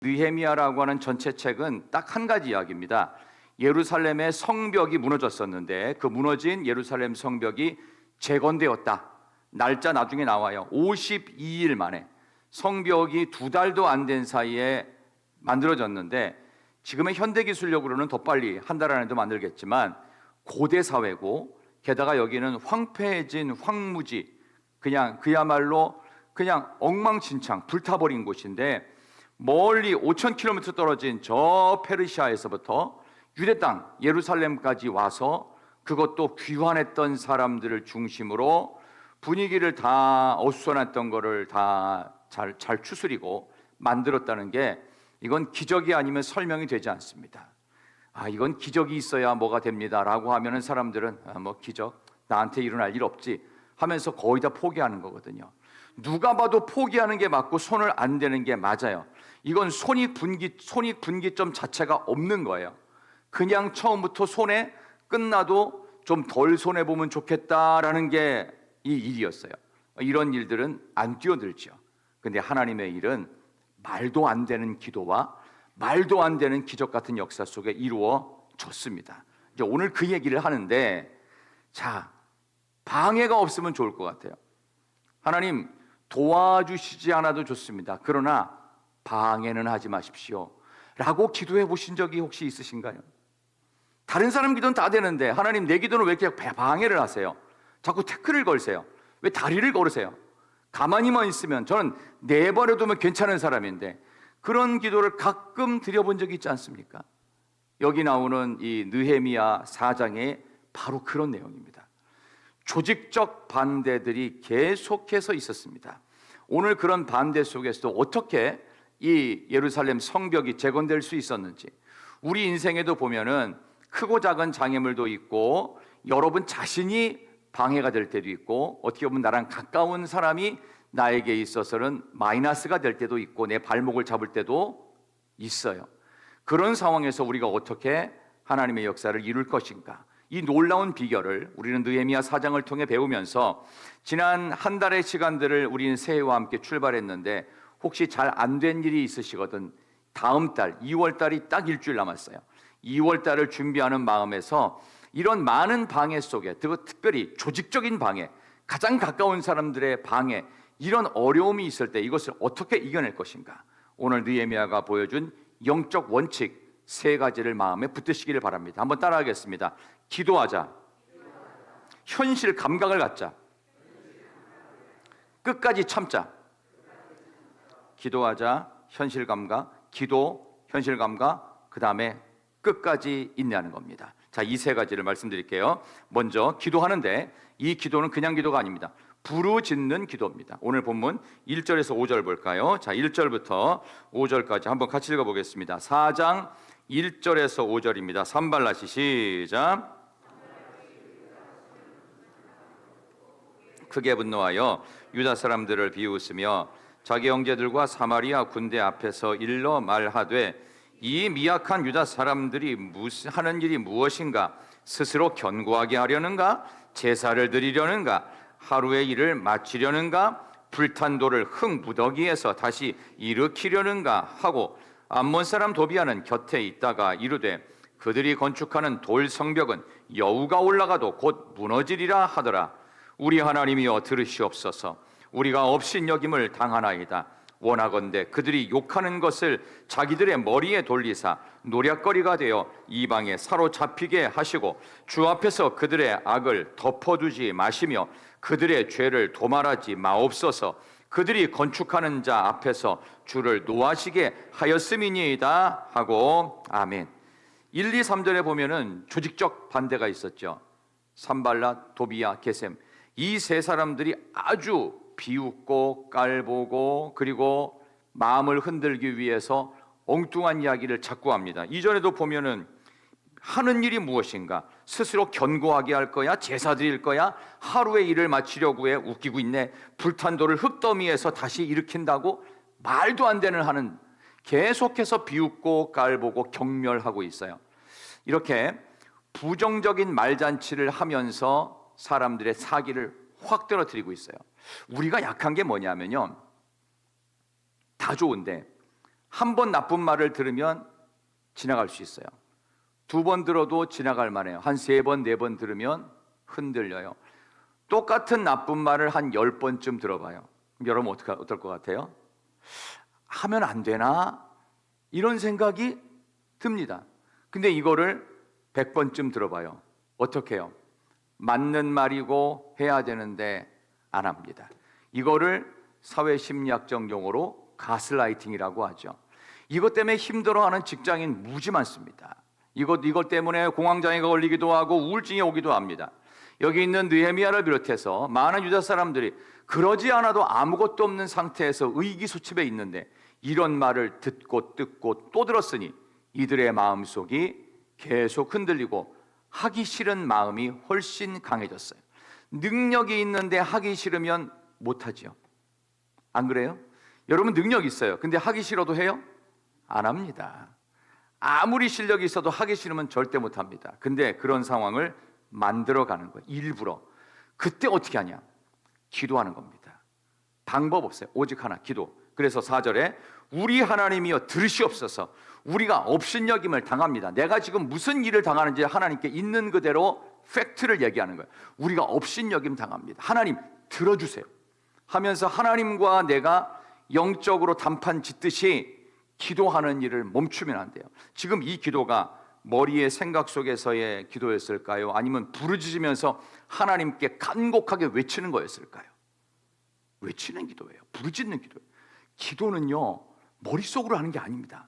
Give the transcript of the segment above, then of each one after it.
느헤미야라고 하는 전체 책은 딱 한 가지 이야기입니다. 예루살렘의 성벽이 무너졌었는데 그 무너진 예루살렘 성벽이 재건되었다. 날짜 나중에 나와요. 52일 만에 성벽이 2달도 안 된 사이에 만들어졌는데, 지금의 현대기술력으로는 더 빨리 한 달 안에도 만들겠지만 고대 사회고, 게다가 여기는 황폐해진 황무지, 그야말로 그냥 엉망진창 불타버린 곳인데, 멀리 5,000km 떨어진 저 페르시아에서부터 유대 땅 예루살렘까지 와서 그것도 귀환했던 사람들을 중심으로 분위기를 다 어수선했던 거를 다 잘 추스리고 만들었다는 게, 이건 기적이 아니면 설명이 되지 않습니다. 이건 기적이 있어야 뭐가 됩니다 라고 하면은 사람들은 뭐 기적, 나한테 일어날 일 없지 하면서 거의 다 포기하는 거거든요. 누가 봐도 포기하는 게 맞고 손을 안 대는 게 맞아요. 이건 손익분기점 자체가 없는 거예요. 그냥 처음부터 손해 끝나도 좀 덜 손해보면 좋겠다라는 게 이 일이었어요. 이런 일들은 안 뛰어들죠. 근데 하나님의 일은 말도 안 되는 기도와 말도 안 되는 기적 같은 역사 속에 이루어졌습니다. 이제 오늘 그 얘기를 하는데, 자, 방해가 없으면 좋을 것 같아요. 하나님 도와주시지 않아도 좋습니다. 그러나 방해는 하지 마십시오 라고 기도해 보신 적이 혹시 있으신가요? 다른 사람 기도는 다 되는데 하나님 내 기도는 왜 이렇게 방해를 하세요? 자꾸 태클을 걸으세요. 왜 다리를 걸으세요? 가만히만 있으면, 저는 내버려두면 괜찮은 사람인데 그런 기도를 가끔 드려본 적이 있지 않습니까? 여기 나오는 이 느헤미야 4장에 바로 그런 내용입니다. 조직적 반대들이 계속해서 있었습니다. 오늘 그런 반대 속에서도 어떻게 이 예루살렘 성벽이 재건될 수 있었는지, 우리 인생에도 보면은 크고 작은 장애물도 있고, 여러분 자신이 방해가 될 때도 있고, 어떻게 보면 나랑 가까운 사람이 나에게 있어서는 마이너스가 될 때도 있고, 내 발목을 잡을 때도 있어요. 그런 상황에서 우리가 어떻게 하나님의 역사를 이룰 것인가, 이 놀라운 비결을 우리는 느헤미야 4장을 통해 배우면서, 지난 한 달의 시간들을 우리는 새해와 함께 출발했는데, 혹시 잘 안 된 일이 있으시거든 다음 달 2월 달이 딱 일주일 남았어요. 2월 달을 준비하는 마음에서 이런 많은 방해 속에, 특별히 조직적인 방해, 가장 가까운 사람들의 방해, 이런 어려움이 있을 때 이것을 어떻게 이겨낼 것인가, 오늘 느헤미야가 보여준 영적 원칙 3가지를 마음에 붙드시기를 바랍니다. 한번 따라하겠습니다. 기도하자, 현실 감각을 갖자, 끝까지 참자. 기도하자, 현실 감각, 기도, 현실 감각, 그 다음에 끝까지 인내하는 겁니다. 자, 이 3가지를 말씀드릴게요. 먼저 기도하는데, 이 기도는 그냥 기도가 아닙니다. 부르짖는 기도입니다. 오늘 본문 1절에서 5절 볼까요? 자, 1절부터 5절까지 한번 같이 읽어보겠습니다. 4장 1절에서 5절입니다. 산발랏이 시작. 크게 분노하여 유다 사람들을 비웃으며 자기 형제들과 사마리아 군대 앞에서 일러 말하되, 이 미약한 유다 사람들이 하는 일이 무엇인가? 스스로 견고하게 하려는가? 제사를 드리려는가? 하루의 일을 마치려는가? 불탄 돌을 흙 무더기에서 다시 일으키려는가? 하고 암몬 사람 도비아는 곁에 있다가 이르되, 그들이 건축하는 돌 성벽은 여우가 올라가도 곧 무너지리라 하더라. 우리 하나님이여 들으시옵소서. 우리가 업신여김을 당하나이다. 원하건대 그들이 욕하는 것을 자기들의 머리에 돌리사 노략거리가 되어 이방에 사로잡히게 하시고, 주 앞에서 그들의 악을 덮어두지 마시며 그들의 죄를 도말하지 마옵소서. 그들이 건축하는 자 앞에서 주를 노하시게 하였음이니이다 하고. 아멘. 1, 2, 3절에 보면은 조직적 반대가 있었죠. 산발랏, 도비야, 게셈, 이 3사람들이 아주 비웃고 깔보고, 그리고 마음을 흔들기 위해서 엉뚱한 이야기를 자꾸 합니다. 이전에도 보면은 하는 일이 무엇인가? 스스로 견고하게 할 거야? 제사 드릴 거야? 하루의 일을 마치려고 해? 웃기고 있네. 불탄 돌을 흙더미에서 다시 일으킨다고? 말도 안 되는 하는, 계속해서 비웃고 깔보고 경멸하고 있어요. 이렇게 부정적인 말잔치를 하면서 사람들의 사기를 확 떨어뜨리고 있어요. 우리가 약한 게 뭐냐면요, 다 좋은데 한 번 나쁜 말을 들으면 지나갈 수 있어요. 두 번 들어도 지나갈 만해요. 한 세 번, 네 번 들으면 흔들려요. 똑같은 나쁜 말을 한 10번쯤 들어봐요. 그럼 여러분 어떨 것 같아요? 하면 안 되나? 이런 생각이 듭니다. 근데 이거를 100번쯤 들어봐요. 어떻게 해요? 맞는 말이고 해야 되는데 안 합니다. 이거를 사회심리학적 용어로 가스라이팅이라고 하죠. 이것 때문에 힘들어하는 직장인 무지 많습니다. 이것 때문에 공황장애가 걸리기도 하고 우울증이 오기도 합니다. 여기 있는 느헤미야를 비롯해서 많은 유다 사람들이 그러지 않아도 아무것도 없는 상태에서 의기소침해 있는데 이런 말을 듣고 또 들었으니 이들의 마음속이 계속 흔들리고 하기 싫은 마음이 훨씬 강해졌어요. 능력이 있는데 하기 싫으면 못하지요. 안 그래요? 여러분 능력 있어요. 근데 하기 싫어도 해요? 안 합니다. 아무리 실력이 있어도 하기 싫으면 절대 못합니다. 근데 그런 상황을 만들어가는 거예요. 일부러. 그때 어떻게 하냐? 기도하는 겁니다. 방법 없어요. 오직 하나, 기도. 그래서 4절에 우리 하나님이여 들으시옵소서. 우리가 업신여김을 당합니다. 내가 지금 무슨 일을 당하는지 하나님께 있는 그대로 팩트를 얘기하는 거예요. 우리가 업신여김 당합니다. 하나님 들어주세요 하면서 하나님과 내가 영적으로 단판 짓듯이 기도하는 일을 멈추면 안 돼요. 지금 이 기도가 머리의 생각 속에서의 기도였을까요? 아니면 부르짖으면서 하나님께 간곡하게 외치는 거였을까요? 외치는 기도예요. 부르짖는 기도예요. 기도는요 머릿속으로 하는 게 아닙니다.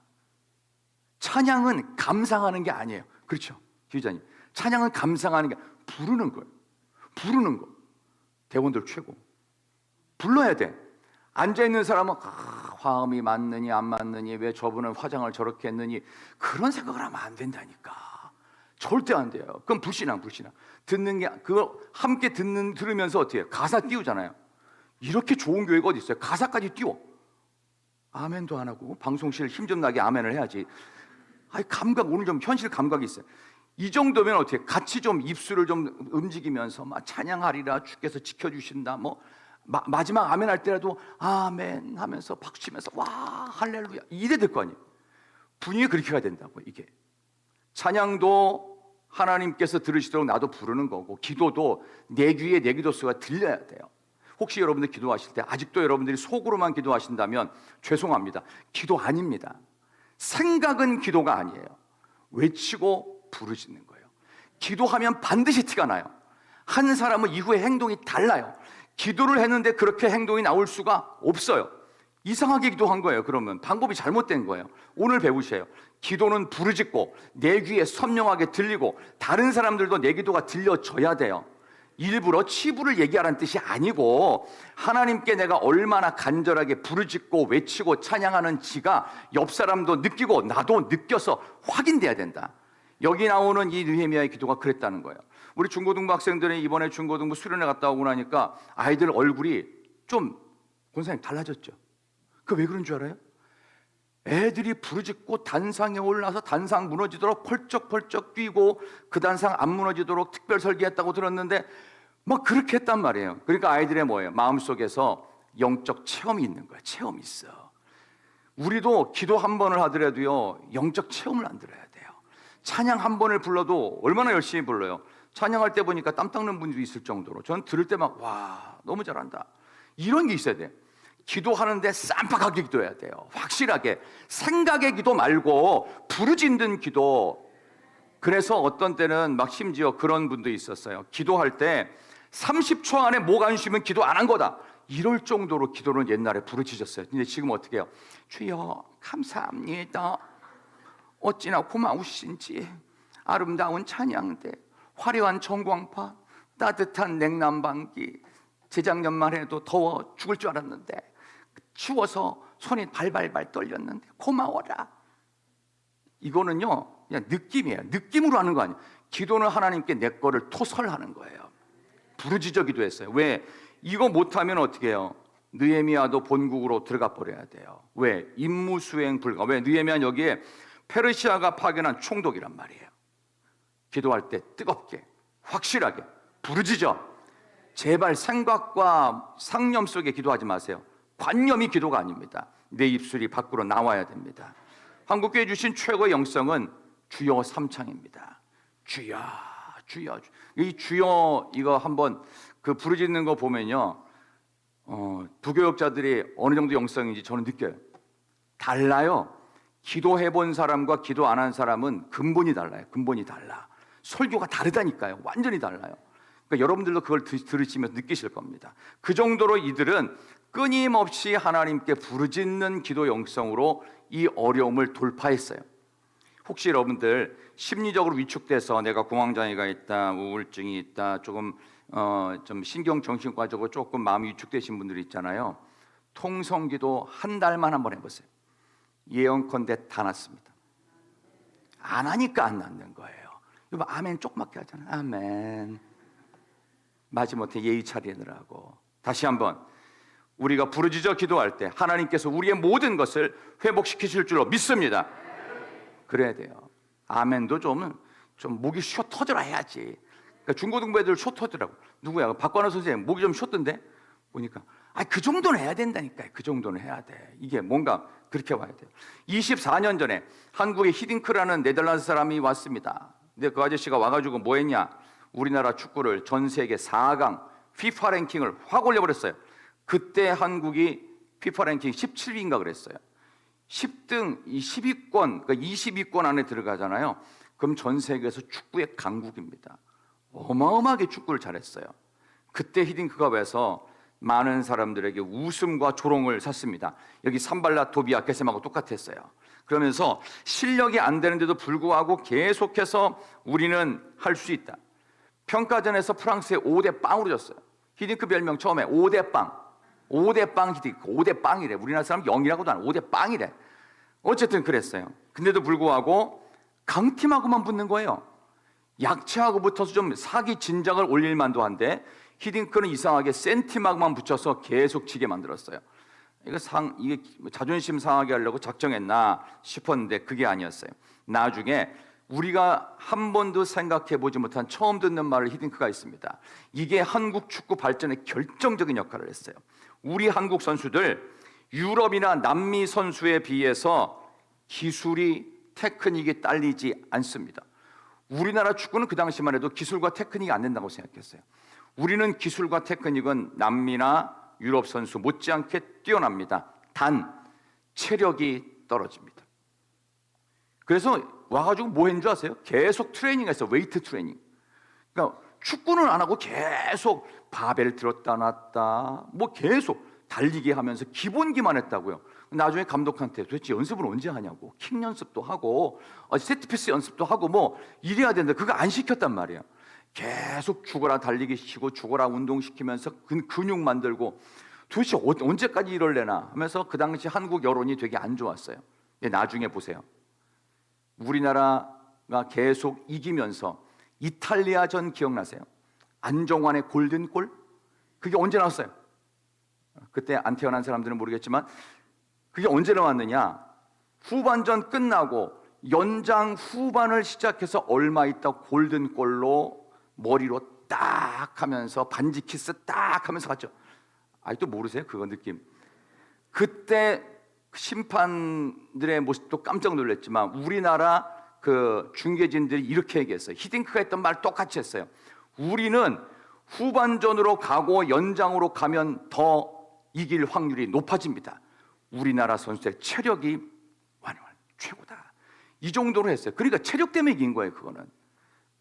찬양은 감상하는 게 아니에요. 그렇죠, 기자님? 찬양은 감상하는 게 부르는 거예요. 부르는 거. 대원들 최고. 불러야 돼. 앉아있는 사람은 화음이 맞느니 안 맞느니, 왜 저분은 화장을 저렇게 했느니, 그런 생각을 하면 안 된다니까. 절대 안 돼요. 그럼 불신앙. 듣는 게, 그거 함께 들으면서 어떻게 해요? 가사 띄우잖아요. 이렇게 좋은 교회가 어디 있어요? 가사까지 띄워. 아멘도 안 하고 방송실 힘 좀 나게 아멘을 해야지. 감각, 오늘 좀 현실 감각이 있어요. 이 정도면 어떻게 같이 좀 입술을 좀 움직이면서 막 찬양하리라 주께서 지켜주신다, 뭐 마지막 아멘 할 때라도 아멘 하면서 박수 치면서 와 할렐루야 이래 될 거 아니에요. 분위기가 그렇게 가야 된다고. 이게 찬양도 하나님께서 들으시도록 나도 부르는 거고, 기도도 내 귀에 내 기도수가 들려야 돼요. 혹시 여러분들 기도하실 때 아직도 여러분들이 속으로만 기도하신다면 죄송합니다. 기도 아닙니다. 생각은 기도가 아니에요. 외치고 부르짖는 거예요. 기도하면 반드시 티가 나요. 한 사람은 이후에 행동이 달라요. 기도를 했는데 그렇게 행동이 나올 수가 없어요. 이상하게 기도한 거예요. 그러면 방법이 잘못된 거예요. 오늘 배우세요. 기도는 부르짖고 내 귀에 선명하게 들리고 다른 사람들도 내 기도가 들려져야 돼요. 일부러 치부를 얘기하라는 뜻이 아니고 하나님께 내가 얼마나 간절하게 부르짖고 외치고 찬양하는지가 옆 사람도 느끼고 나도 느껴서 확인돼야 된다. 여기 나오는 이 느헤미야의 기도가 그랬다는 거예요. 우리 중고등부 학생들이 이번에 중고등부 수련회 갔다 오고 나니까 아이들 얼굴이 좀 권사님 달라졌죠. 그 왜 그런 줄 알아요? 애들이 부르짖고 단상에 올라서 단상 무너지도록 펄쩍펄쩍 뛰고 그 단상 안 무너지도록 특별 설계했다고 들었는데 막 그렇게 했단 말이에요. 그러니까 아이들의 뭐예요? 마음속에서 영적 체험이 있는 거예요. 체험이 있어. 우리도 기도 한 번을 하더라도요 영적 체험을 안 들어야 돼요. 찬양 한 번을 불러도 얼마나 열심히 불러요. 찬양할 때 보니까 땀 닦는 분들도 있을 정도로 저는 들을 때 막 와 너무 잘한다 이런 게 있어야 돼요. 기도하는데 쌈박하게 기도해야 돼요. 확실하게 생각의 기도 말고 부르짖는 기도. 그래서 어떤 때는 막 심지어 그런 분도 있었어요. 기도할 때 30초 안에 목 안 쉬면 기도 안 한 거다 이럴 정도로 기도는 옛날에 부르짖었어요. 근데 지금 어떻게 해요? 주여 감사합니다, 어찌나 고마우신지, 아름다운 찬양대, 화려한 전광파, 따뜻한 냉난방기, 재작년만 해도 더워 죽을 줄 알았는데 추워서 손이 발발발 떨렸는데 고마워라. 이거는요 그냥 느낌이에요. 느낌으로 하는 거 아니에요. 기도는 하나님께 내 거를 토설하는 거예요. 부르짖어 기도했어요. 왜? 이거 못하면 어떻게 해요? 느헤미야도 본국으로 들어가 버려야 돼요. 왜? 임무수행 불가. 왜? 느헤미야는 여기에 페르시아가 파견한 총독이란 말이에요. 기도할 때 뜨겁게 확실하게 부르짖어. 제발 생각과 상념 속에 기도하지 마세요. 관념이 기도가 아닙니다. 내 입술이 밖으로 나와야 됩니다. 한국교회 주신 최고의 영성은 주여 삼창입니다. 주여, 주여. 이 주여 이거 한번 그 부르짖는 거 보면요, 부교역자들이 어느 정도 영성인지 저는 느껴요. 달라요. 기도해 본 사람과 기도 안 한 사람은 근본이 달라요. 근본이 달라. 설교가 다르다니까요. 완전히 달라요. 그러니까 여러분들도 그걸 들으시면서 느끼실 겁니다. 그 정도로 이들은 끊임없이 하나님께 부르짖는 기도 영성으로 이 어려움을 돌파했어요. 혹시 여러분들 심리적으로 위축돼서 내가 공황장애가 있다, 우울증이 있다, 조금 좀 신경정신과적으로 조금 마음이 위축되신 분들이 있잖아요. 통성기도 한 달만 한번 해보세요. 예언컨대 다 낫습니다. 안 하니까 안 낫는 거예요. 이거 아멘 조그맣게 하잖아요. 아멘. 마지못해 예의 차리느라고. 다시 한번, 우리가 부르짖어 기도할 때 하나님께서 우리의 모든 것을 회복시키실 줄로 믿습니다. 그래야 돼요. 아멘도 좀 목이 쉬어 터져라 해야지. 그러니까 중고등부 애들 쉬어 터지라고. 누구야? 박관호 선생님 목이 좀 쉬었던데? 보니까 그 정도는 해야 된다니까요. 그 정도는 해야 돼. 이게 뭔가 그렇게 와야 돼요. 24년 전에 한국에 히딩크라는 네덜란드 사람이 왔습니다. 근데 그 아저씨가 와가지고 뭐 했냐? 우리나라 축구를 전 세계 4강 피파 랭킹을 확 올려버렸어요. 그때 한국이 피파 랭킹 17위인가 그랬어요. 10등, 10위권, 그러니까 20위권 안에 들어가잖아요. 그럼 전 세계에서 축구의 강국입니다. 어마어마하게 축구를 잘했어요. 그때 히딩크가 와서 많은 사람들에게 웃음과 조롱을 샀습니다. 여기 산발라 도비아 게셈하고 똑같았어요. 그러면서 실력이 안 되는데도 불구하고 계속해서 우리는 할 수 있다. 평가전에서 프랑스에 5대 빵으로 졌어요. 히딩크 별명 처음에 5대 빵. 5대 빵 히딩크. 5대 빵이래. 우리나라 사람 0이라고도 안 해. 5대 빵이래. 어쨌든 그랬어요. 근데도 불구하고 강팀하고만 붙는 거예요. 약체하고 붙어서 좀 사기 진작을 올릴 만도 한데 히딩크는 이상하게 센 팀하고만 붙여서 계속 지게 만들었어요. 이게 자존심 상하게 하려고 작정했나 싶었는데 그게 아니었어요. 나중에 우리가 한 번도 생각해 보지 못한 처음 듣는 말을 히딩크가 있습니다. 이게 한국 축구 발전에 결정적인 역할을 했어요. 우리 한국 선수들 유럽이나 남미 선수에 비해서 기술이 테크닉이 딸리지 않습니다. 우리나라 축구는 그 당시만 해도 기술과 테크닉이 안 된다고 생각했어요. 우리는 기술과 테크닉은 남미나 유럽 선수 못지않게 뛰어납니다. 단 체력이 떨어집니다. 그래서 와가지고 뭐 했는 줄 아세요? 계속 트레이닝했어요. 웨이트 트레이닝. 그러니까 축구는 안 하고 계속 바벨 들었다 놨다 뭐 계속 달리기 하면서 기본기만 했다고요. 나중에 감독한테 도대체 연습을 언제 하냐고, 킥 연습도 하고 세트피스 연습도 하고 뭐 이래야 된다. 그거 안 시켰단 말이에요. 계속 죽어라 달리기 시키고 죽어라 운동시키면서 근육 만들고 도대체 언제까지 이럴래나 하면서 그 당시 한국 여론이 되게 안 좋았어요. 근데 나중에 보세요. 우리나라가 계속 이기면서 이탈리아전 기억나세요? 안정환의 골든골? 그게 언제 나왔어요? 그때 안 태어난 사람들은 모르겠지만 그게 언제 나왔느냐? 후반전 끝나고 연장 후반을 시작해서 얼마 있다 골든골로 머리로 딱 하면서 반지 키스 딱 하면서 갔죠. 아직도 모르세요? 그거 느낌. 그때 심판들의 모습도 깜짝 놀랐지만 우리나라 그 중계진들이 이렇게 얘기했어요. 히딩크가 했던 말 똑같이 했어요. 우리는 후반전으로 가고 연장으로 가면 더 이길 확률이 높아집니다. 우리나라 선수의 체력이 최고다. 이 정도로 했어요. 그러니까 체력 때문에 이긴 거예요. 그거는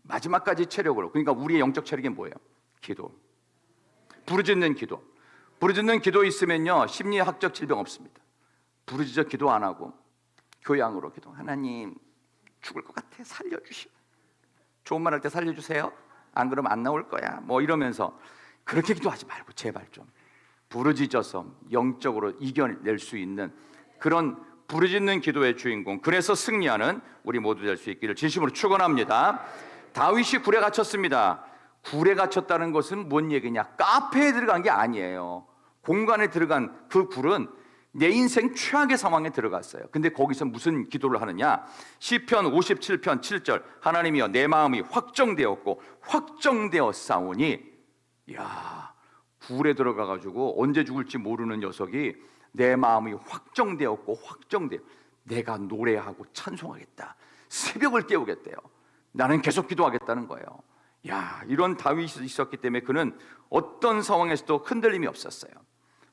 마지막까지 체력으로. 그러니까 우리의 영적 체력이 뭐예요? 기도. 부르짖는 기도. 부르짖는 기도 있으면요 심리학적 질병 없습니다. 부르짖어 기도 안 하고 교양으로 기도. 하나님 죽을 것 같아 살려주시오. 좋은 말 할 때 살려주세요. 안 그러면 안 나올 거야. 뭐 이러면서 그렇게 기도하지 말고 제발 좀 부르짖어서 영적으로 이겨낼 수 있는 그런 부르짖는 기도의 주인공. 그래서 승리하는 우리 모두 될 수 있기를 진심으로 축원합니다. 다윗이 굴에 갇혔습니다. 굴에 갇혔다는 것은 뭔 얘기냐? 카페에 들어간 게 아니에요. 공간에 들어간 그 굴은 내 인생 최악의 상황에 들어갔어요. 근데 거기서 무슨 기도를 하느냐? 시편 57편 7절 하나님이여 내 마음이 확정되었고 확정되었사오니. 야, 굴에 들어가가지고 언제 죽을지 모르는 녀석이 내 마음이 확정되었고 내가 노래하고 찬송하겠다. 새벽을 깨우겠대요. 나는 계속 기도하겠다는 거예요. 야, 이런 다윗이 있었기 때문에 그는 어떤 상황에서도 흔들림이 없었어요.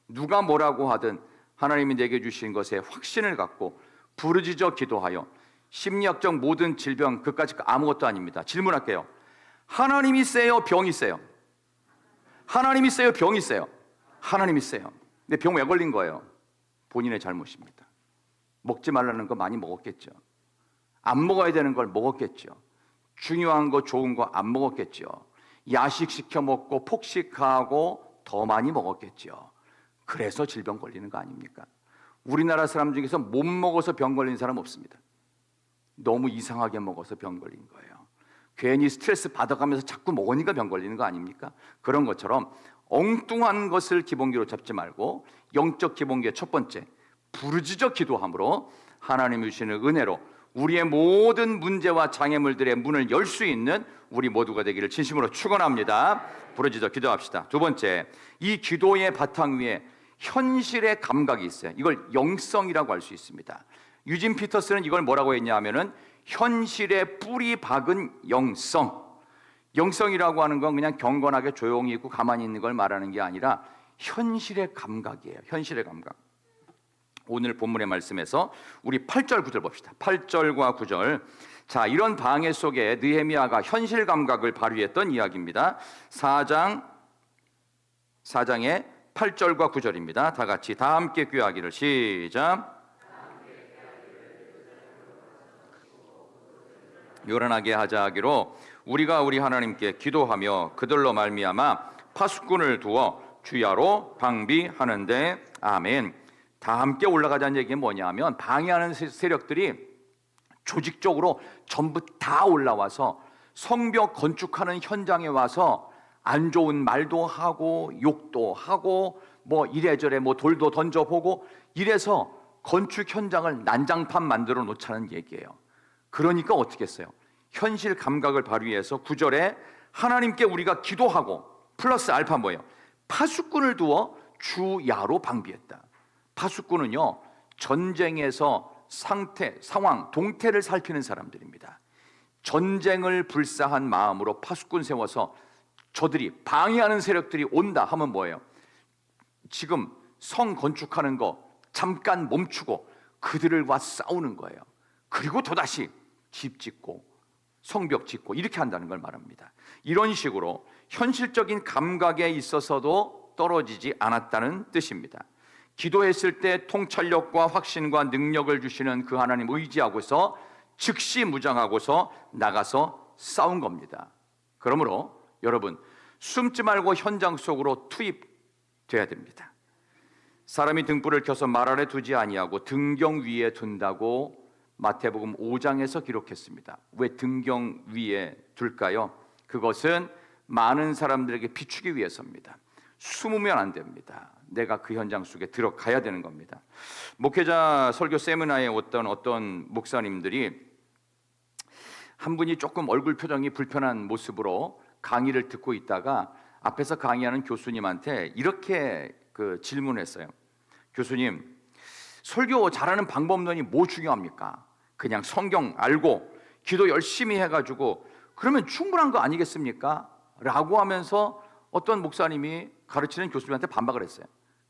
누가 뭐라고 하든 하나님이 내게 주신 것에 확신을 갖고 부르짖어 기도하여 심리학적 모든 질병 그까짓 아무것도 아닙니다. 질문할게요. 하나님이 세요, 병이 세요? 하나님이 세요, 병이 세요? 하나님이 세요. 근데 병 왜 걸린 거예요? 본인의 잘못입니다. 먹지 말라는 거 많이 먹었겠죠. 안 먹어야 되는 걸 먹었겠죠. 중요한 거 좋은 거 안 먹었겠죠. 야식 시켜 먹고 폭식하고 더 많이 먹었겠죠. 그래서 질병 걸리는 거 아닙니까? 우리나라 사람 중에서 못 먹어서 병 걸린 사람 없습니다. 너무 이상하게 먹어서 병 걸린 거예요. 괜히 스트레스 받아가면서 자꾸 먹으니까 병 걸리는 거 아닙니까? 그런 것처럼 엉뚱한 것을 기본기로 잡지 말고 영적 기본기의 첫 번째, 부르짖어 기도함으로 하나님이 주시는 은혜로 우리의 모든 문제와 장애물들의 문을 열 수 있는 우리 모두가 되기를 진심으로 축원합니다. 부르짖어 기도합시다. 두 번째, 이 기도의 바탕 위에 현실의 감각이 있어요. 이걸 영성이라고 할 수 있습니다. 유진 피터스는 이걸 뭐라고 했냐 하면은 현실의 뿌리 박은 영성. 영성이라고 하는 건 그냥 경건하게 조용히 있고 가만히 있는 걸 말하는 게 아니라 현실의 감각이에요. 현실의 감각. 오늘 본문의 말씀에서 우리 8절 9절 봅시다. 8절과 9절. 자, 이런 방해 속에 느헤미야가 현실 감각을 발휘했던 이야기입니다. 4장의 8절과 9절입니다. 다 같이 다 함께 귀하기를 시작. 요란하게 하자 하기로 우리가 우리 하나님께 기도하며 그들로 말미암아 파수꾼을 두어 주야로 방비하는데 아멘. 다 함께 올라가자는 얘기는 뭐냐면 방해하는 세력들이 조직적으로 전부 다 올라와서 성벽 건축하는 현장에 와서 안 좋은 말도 하고 욕도 하고 뭐 이래저래 뭐 돌도 던져보고 이래서 건축 현장을 난장판 만들어 놓자는 얘기예요. 그러니까 어떻게 했어요? 현실 감각을 발휘해서 9절에 하나님께 우리가 기도하고 플러스 알파 뭐예요? 파수꾼을 두어 주야로 방비했다. 파수꾼은요, 전쟁에서 상황, 동태를 살피는 사람들입니다. 전쟁을 불사한 마음으로 파수꾼 세워서 저들이 방해하는 세력들이 온다 하면 뭐예요? 지금 성 건축하는 거 잠깐 멈추고 그들을 와 싸우는 거예요. 그리고 또다시 집 짓고 성벽 짓고 이렇게 한다는 걸 말합니다. 이런 식으로 현실적인 감각에 있어서도 떨어지지 않았다는 뜻입니다. 기도했을 때 통찰력과 확신과 능력을 주시는 그 하나님 의지하고서 즉시 무장하고서 나가서 싸운 겁니다. 그러므로 여러분 숨지 말고 현장 속으로 투입돼야 됩니다. 사람이 등불을 켜서 말 아래 두지 아니하고 등경 위에 둔다고 마태복음 5장에서 기록했습니다. 왜 등경 위에 둘까요? 그것은 많은 사람들에게 비추기 위해서입니다. 숨으면 안 됩니다. 내가 그 현장 속에 들어가야 되는 겁니다. 목회자 설교 세미나에 어떤 목사님들이 한 분이 조금 얼굴 표정이 불편한 모습으로 강의를 듣고 있다가 앞에서 강의하는 교수님한테 이렇게 질문했어요. 교수님, 설교 잘하는 방법론이 뭐 중요합니까? 그냥 성경 알고 기도 열심히 해가지고 그러면 충분한 거 아니겠습니까? 라고 하면서 어떤 목사님이 가르치는 교수님한테 반박을 했어요.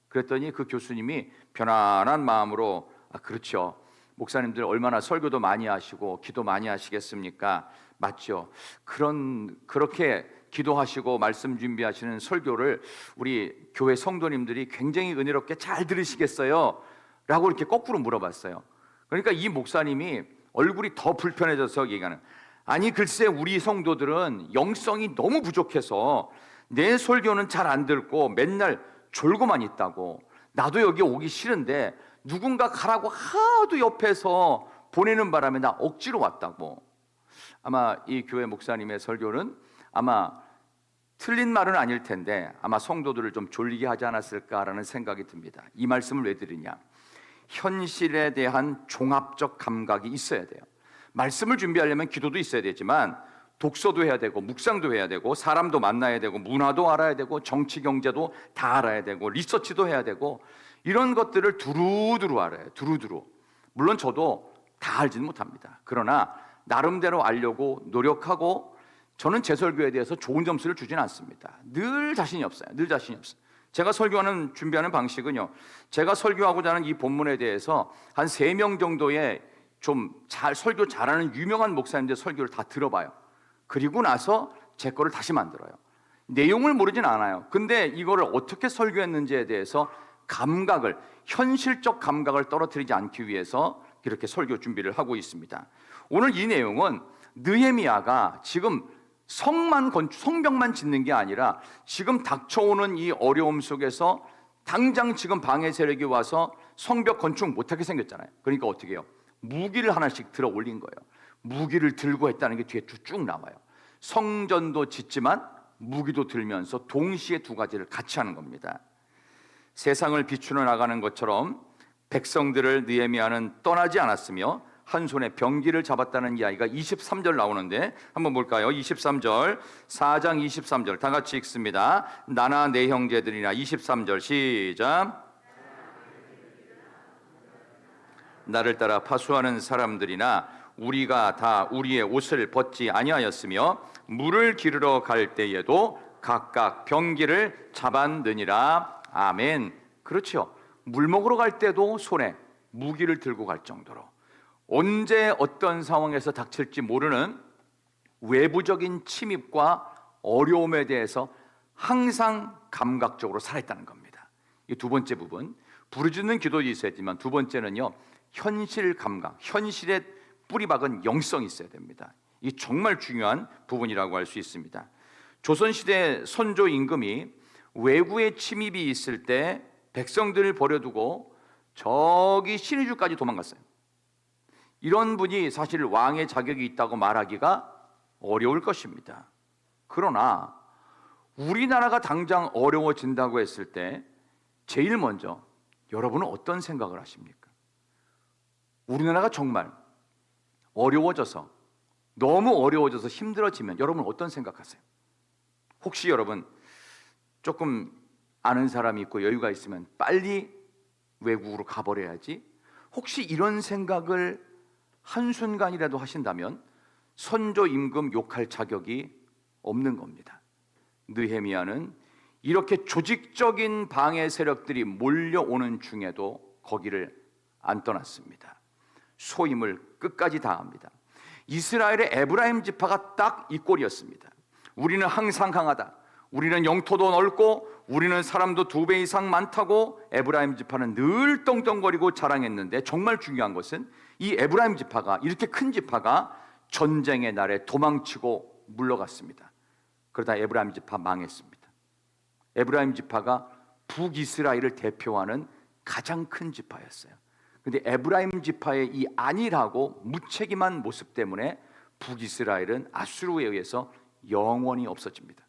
그랬더니 그 교수님이 편안한 마음으로 그렇죠. 목사님들 얼마나 설교도 많이 하시고 기도 많이 하시겠습니까? 맞죠. 그렇게 기도하시고 말씀 준비하시는 설교를 우리 교회 성도님들이 굉장히 은혜롭게 잘 들으시겠어요? 라고 이렇게 거꾸로 물어봤어요. 그러니까 이 목사님이 얼굴이 더 불편해져서 얘기하는, 아니 글쎄 우리 성도들은 영성이 너무 부족해서 내 설교는 잘 안 듣고 맨날 졸고만 있다고. 나도 여기 오기 싫은데 누군가 가라고 하도 옆에서 보내는 바람에 나 억지로 왔다고. 아마 이 교회 목사님의 설교는 아마 틀린 말은 아닐 텐데 아마 성도들을 좀 졸리게 하지 않았을까라는 생각이 듭니다. 이 말씀을 왜 드리냐? 현실에 대한 종합적 감각이 있어야 돼요. 말씀을 준비하려면 기도도 있어야 되지만 독서도 해야 되고 묵상도 해야 되고 사람도 만나야 되고 문화도 알아야 되고 정치 경제도 다 알아야 되고 리서치도 해야 되고 이런 것들을 두루두루 알아요. 두루두루. 물론 저도 다 알지는 못합니다. 그러나 나름대로 알려고 노력하고, 저는 제 설교에 대해서 좋은 점수를 주지는 않습니다. 늘 자신이 없어요. 늘 자신이 없어요. 제가 준비하는 방식은요, 제가 설교하고자 하는 이 본문에 대해서 한 3명 정도의 좀 설교 잘하는 유명한 목사님들 설교를 다 들어봐요. 그리고 나서 제 거를 다시 만들어요. 내용을 모르진 않아요. 근데 이거를 어떻게 설교했는지에 대해서 현실적 감각을 떨어뜨리지 않기 위해서 이렇게 설교 준비를 하고 있습니다. 오늘 이 내용은 느헤미야가 지금 성벽만 짓는 게 아니라 지금 닥쳐오는 이 어려움 속에서 당장 지금 방해 세력이 와서 성벽 건축 못하게 생겼잖아요. 그러니까 어떻게 해요? 무기를 하나씩 들어 올린 거예요. 무기를 들고 했다는 게 뒤에 쭉 나와요. 성전도 짓지만 무기도 들면서 동시에 두 가지를 같이 하는 겁니다. 세상을 비추어 나가는 것처럼 백성들을 느헤미야는 떠나지 않았으며 한 손에 병기를 잡았다는 이야기가 23절 나오는데 한번 볼까요? 23절, 4장 23절 다 같이 읽습니다. 나나 내 형제들이나 23절 시작. 나를 따라 파수하는 사람들이나 우리가 다 우리의 옷을 벗지 아니하였으며 물을 기르러 갈 때에도 각각 병기를 잡았느니라. 아멘. 그렇죠. 물 먹으러 갈 때도 손에 무기를 들고 갈 정도로 언제 어떤 상황에서 닥칠지 모르는 외부적인 침입과 어려움에 대해서 항상 감각적으로 살아있다는 겁니다. 이 두 번째 부분, 부르짖는 기도도 있어야지만 두 번째는요, 현실 감각, 현실의 뿌리박은 영성이 있어야 됩니다. 이 정말 중요한 부분이라고 할 수 있습니다. 조선시대 선조 임금이 외구의 침입이 있을 때 백성들을 버려두고 저기 신의주까지 도망갔어요. 이런 분이 사실 왕의 자격이 있다고 말하기가 어려울 것입니다. 그러나 우리나라가 당장 어려워진다고 했을 때 제일 먼저 여러분은 어떤 생각을 하십니까? 우리나라가 정말 어려워져서, 너무 어려워져서 힘들어지면 여러분 어떤 생각하세요? 혹시 여러분 조금 아는 사람이 있고 여유가 있으면 빨리 외국으로 가버려야지, 혹시 이런 생각을 한순간이라도 하신다면 선조 임금 욕할 자격이 없는 겁니다. 느헤미야는 이렇게 조직적인 방해 세력들이 몰려오는 중에도 거기를 안 떠났습니다. 소임을 끝까지 다합니다. 이스라엘의 에브라임 지파가 딱 이 꼴이었습니다. 우리는 항상 강하다, 우리는 영토도 넓고 우리는 사람도 2배 이상 많다고 에브라임 지파는 늘 떵떵거리고 자랑했는데, 정말 중요한 것은 이 에브라임 지파가, 이렇게 큰 지파가 전쟁의 날에 도망치고 물러갔습니다. 그러다 에브라임 지파 망했습니다. 에브라임 지파가 북이스라엘을 대표하는 가장 큰 지파였어요. 그런데 에브라임 지파의 이 안일하고 무책임한 모습 때문에 북이스라엘은 아수르에 의해서 영원히 없어집니다.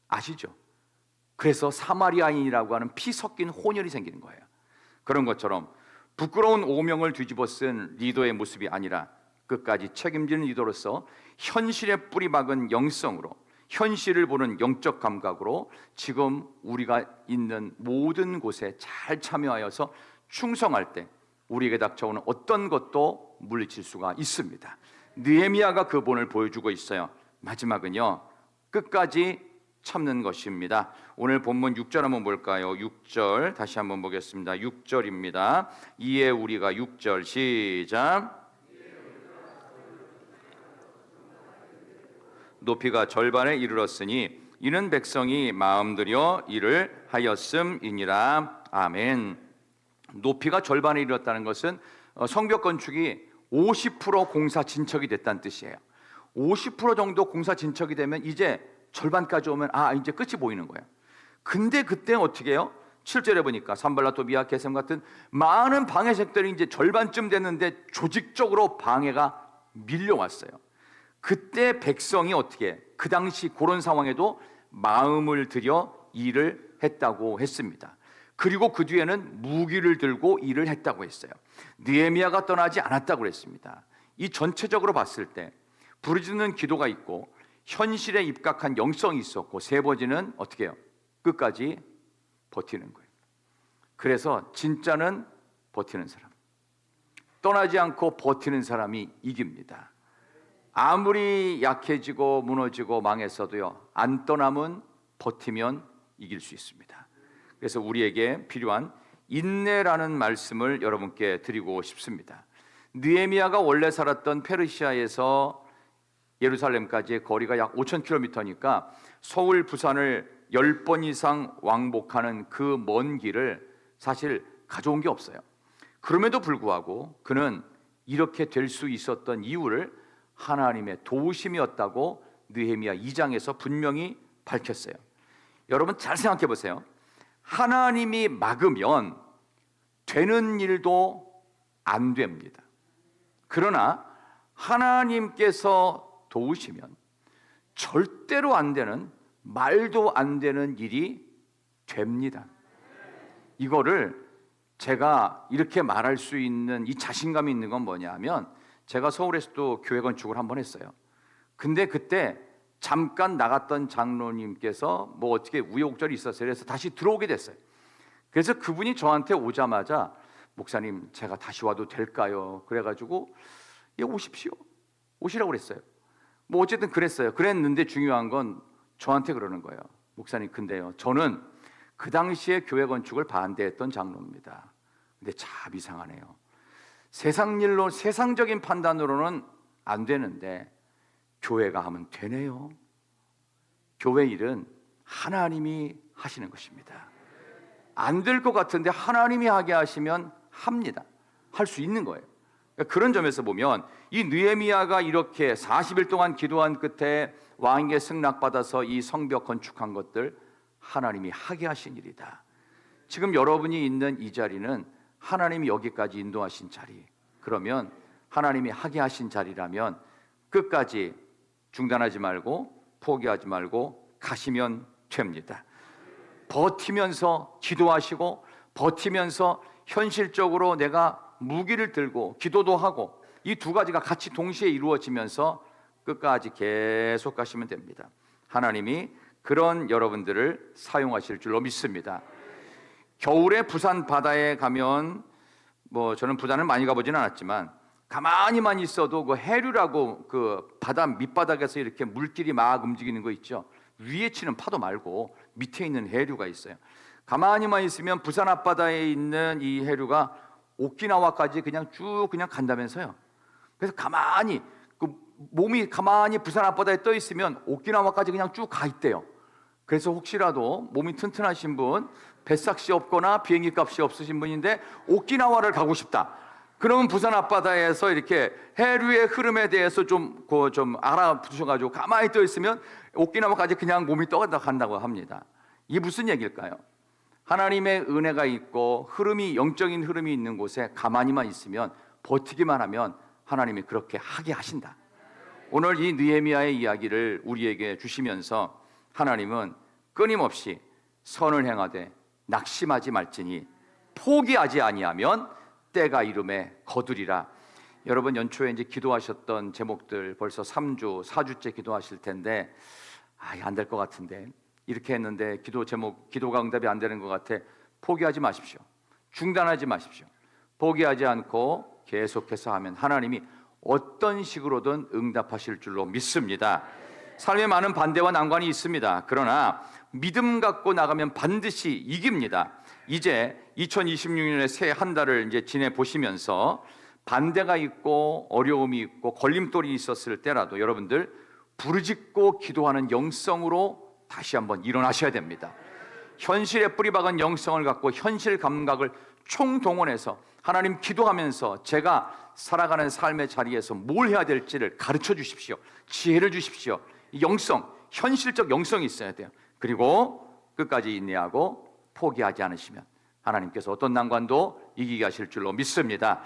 아시죠? 그래서 사마리아인이라고 하는 피 섞인 혼혈이 생기는 거예요. 그런 것처럼 부끄러운 오명을 뒤집어 쓴 리더의 모습이 아니라 끝까지 책임지는 리더로서 현실의 뿌리박은 영성으로, 현실을 보는 영적 감각으로 지금 우리가 있는 모든 곳에 잘 참여하여서 충성할 때 우리에게 닥쳐오는 어떤 것도 물리칠 수가 있습니다. 느헤미야가 그 본을 보여주고 있어요. 마지막은요, 끝까지 참는 것입니다. 오늘 본문 6절 한번 볼까요? 6절 다시 한번 보겠습니다. 6절입니다. 이에 우리가 6절 시작. 높이가 절반에 이르렀으니 이는 백성이 마음들여 일을 하였음이니라. 아멘. 높이가 절반에 이르렀다는 것은 성벽 건축이 50% 공사 진척이 됐다는 뜻이에요. 50% 정도 공사 진척이 되면 이제 절반까지 오면 이제 끝이 보이는 거예요. 근데 그때 어떻게 해요? 7절에 보니까 산발라 토비아 게셈 같은 많은 방해색들이 이제 절반쯤 됐는데 조직적으로 방해가 밀려왔어요. 그때 백성이 어떻게 해? 그 당시 그런 상황에도 마음을 들여 일을 했다고 했습니다. 그리고 그 뒤에는 무기를 들고 일을 했다고 했어요. 느헤미야가 떠나지 않았다고 했습니다. 이 전체적으로 봤을 때 부르짖는 기도가 있고 현실에 입각한 영성이 있었고, 세 번째는 어떻게 해요? 끝까지 버티는 거예요. 그래서 진짜는 버티는 사람, 떠나지 않고 버티는 사람이 이깁니다. 아무리 약해지고 무너지고 망했어도요, 안 떠남은 버티면 이길 수 있습니다. 그래서 우리에게 필요한 인내라는 말씀을 여러분께 드리고 싶습니다. 느헤미야가 원래 살았던 페르시아에서 예루살렘까지의 거리가 약 5,000km니까 서울, 부산을 10번 이상 왕복하는 그 먼 길을 사실 가져온 게 없어요. 그럼에도 불구하고 그는 이렇게 될 수 있었던 이유를 하나님의 도우심이었다고 느헤미야 2장에서 분명히 밝혔어요. 여러분 잘 생각해 보세요. 하나님이 막으면 되는 일도 안 됩니다. 그러나 하나님께서 도우시면 절대로 안 되는, 말도 안 되는 일이 됩니다. 이거를 제가 이렇게 말할 수 있는 이 자신감이 있는 건 뭐냐면, 제가 서울에서도 교회 건축을 한번 했어요. 근데 그때 잠깐 나갔던 장로님께서 뭐 어떻게 우여곡절이 있었어요. 그래서 다시 들어오게 됐어요. 그래서 그분이 저한테 오자마자 목사님 제가 다시 와도 될까요? 그래가지고 예, 오십시오. 오시라고 그랬어요. 뭐 어쨌든 그랬어요. 그랬는데 중요한 건 저한테 그러는 거예요. 목사님 근데요, 저는 그 당시에 교회 건축을 반대했던 장로입니다. 근데 참 이상하네요. 세상 일로, 세상적인 판단으로는 안 되는데 교회가 하면 되네요. 교회 일은 하나님이 하시는 것입니다. 안 될 것 같은데 하나님이 하게 하시면 합니다. 할 수 있는 거예요. 그런 점에서 보면 이 느헤미야가 이렇게 40일 동안 기도한 끝에 왕에게 승낙받아서 이 성벽 건축한 것들 하나님이 하게 하신 일이다. 지금 여러분이 있는 이 자리는 하나님이 여기까지 인도하신 자리, 그러면 하나님이 하게 하신 자리라면 끝까지 중단하지 말고 포기하지 말고 가시면 됩니다. 버티면서 기도하시고 버티면서 현실적으로 내가 무기를 들고 기도도 하고 이 두 가지가 같이 동시에 이루어지면서 끝까지 계속 가시면 됩니다. 하나님이 그런 여러분들을 사용하실 줄로 믿습니다. 겨울에 부산 바다에 가면 뭐 저는 부산을 많이 가보진 않았지만 가만히만 있어도 그 해류라고 그 바다 밑바닥에서 이렇게 물길이 막 움직이는 거 있죠. 위에 치는 파도 말고 밑에 있는 해류가 있어요. 가만히만 있으면 부산 앞바다에 있는 이 해류가 오키나와까지 그냥 쭉 그냥 간다면서요. 그래서 가만히 그 몸이 가만히 부산 앞바다에 떠 있으면 오키나와까지 그냥 쭉 가 있대요. 그래서 혹시라도 몸이 튼튼하신 분, 뱃삭시 없거나 비행기 값이 없으신 분인데 오키나와를 가고 싶다. 그러면 부산 앞바다에서 이렇게 해류의 흐름에 대해서 좀 알아두셔가지고 가만히 떠 있으면 오키나와까지 그냥 몸이 떠간다고 합니다. 이게 무슨 얘기일까요? 하나님의 은혜가 있고 흐름이, 영적인 흐름이 있는 곳에 가만히만 있으면, 버티기만 하면 하나님이 그렇게 하게 하신다. 오늘 이 느헤미야의 이야기를 우리에게 주시면서 하나님은 끊임없이 선을 행하되 낙심하지 말지니 포기하지 아니하면 때가 이름에 거두리라. 여러분 연초에 이제 기도하셨던 제목들 벌써 3주, 4주째 기도하실 텐데 안 될 것 같은데, 이렇게 했는데 기도 제목, 기도가 응답이 안 되는 것 같아. 포기하지 마십시오. 중단하지 마십시오. 포기하지 않고 계속해서 하면 하나님이 어떤 식으로든 응답하실 줄로 믿습니다. 삶에 많은 반대와 난관이 있습니다. 그러나 믿음 갖고 나가면 반드시 이깁니다. 이제 2026년의 새 한 달을 이제 지내 보시면서 반대가 있고 어려움이 있고 걸림돌이 있었을 때라도 여러분들 부르짖고 기도하는 영성으로 다시 한번 일어나셔야 됩니다. 현실에 뿌리박은 영성을 갖고 현실 감각을 총동원해서 하나님 기도하면서 제가 살아가는 삶의 자리에서 뭘 해야 될지를 가르쳐 주십시오. 지혜를 주십시오. 영성, 현실적 영성이 있어야 돼요. 그리고 끝까지 인내하고 포기하지 않으시면 하나님께서 어떤 난관도 이기게 하실 줄로 믿습니다.